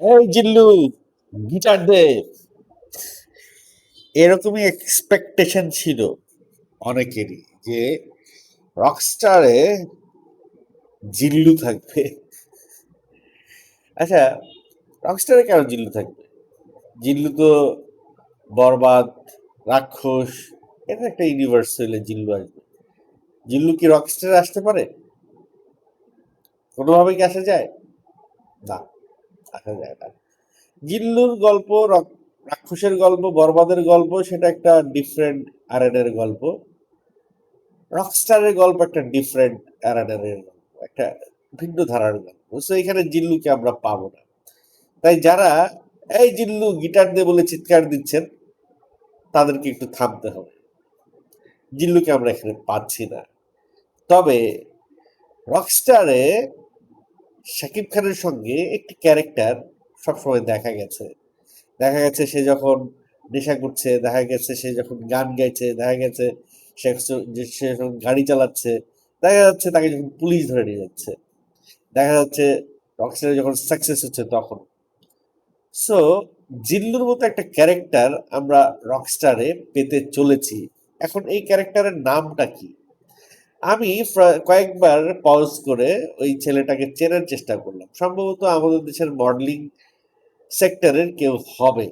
এই জিল্লু, গিটার দে। এরকমই এক্সপেকটেশন ছিল অনেকেরই যে রকস্টারে জিল্লু থাকবে। আচ্ছা, রকস্টারে কেন জিল্লু থাকবে? জিল্লু তো বরবাদ, রাক্ষস, এটা একটা ইউনিভার্স হইলে জিল্লু আসবে। জিল্লু কি রকস্টারে আসতে পারে? কোনোভাবে কি আসা যায়? না, আসা যায় না। জিল্লুর গল্প, রাক্ষসের গল্প, বরবাদের গল্প, সেটা একটা ডিফারেন্ট আরেনের গল্প। রকস্টারের গল্প একটা ডিফারেন্ট আরেনের গল্প, একটা ভিন্ন ধারার গল্প। সো এখানে জিল্লুকে আমরা পাবো না। তাই যারা এই জিল্লু গিটার দিয়ে বলে চিৎকার দিচ্ছেন, তাদেরকে একটু থামতে হবে। জিল্লুকে আমরা এখানে পাচ্ছি না। তবে রকস্টারে শাকিব খানের সঙ্গে একটি ক্যারেক্টার সবসময় দেখা গেছে। দেখা গেছে সে যখন নেশা করছে, দেখা গেছে সে যখন গান গাইছে, দেখা গেছে সে যখন গাড়ি চালাচ্ছে, দেখা যাচ্ছে তাকে যখন পুলিশ ধরে নিয়ে যাচ্ছে, দেখা যাচ্ছে রকস্টারে যখন সাকসেস হচ্ছে তখন। সো জিল্লুর মতো একটা ক্যারেক্টার আমরা রকস্টারে পেতে চলেছি। এখন এই ক্যারেক্টারের নামটা কি? আমি কয়েকবার পজ করে ওই ছেলেটাকে চেনার চেষ্টা করলাম। সম্ভবত আমাদের দেশের মডেলিং সেক্টরের কেউ হবে।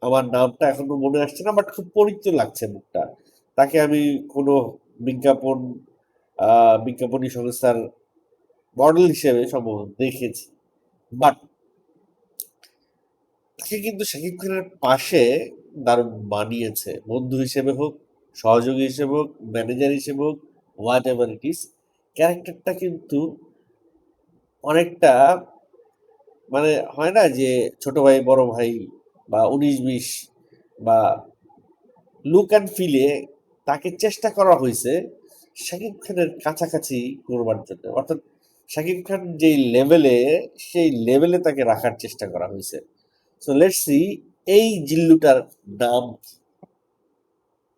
আমার নামটা এখনো মনে আসছে না, বাট খুব পরিচিত লাগছে মুখটা। তাকে আমি কোনো বিজ্ঞাপন বিজ্ঞাপনী সংস্থার মডেল হিসেবে সম্ভবত দেখেছি। বাট তাকে কিন্তু শাকিব খানের পাশে দারুণ মানিয়েছে, বন্ধু হিসেবে হোক, সহযোগী হিসেবে হোক, ম্যানেজার হিসেবে হোক, হোয়াট এভার ইট ইস। ক্যারেক্টারটা কিন্তু অনেকটা, মানে হয় না যে ছোট ভাই বড় ভাই বা 19-20 বা লুক অ্যান্ড ফিলে তাকে চেষ্টা করা হয়েছে শাকিব খানের কাছাকাছি করবার জন্য, অর্থাৎ শাকিব খান যেই লেভেলে, সেই লেভেলে তাকে রাখার চেষ্টা করা হয়েছে। সো লেটস সি এই জিল্লুটার নাম কি?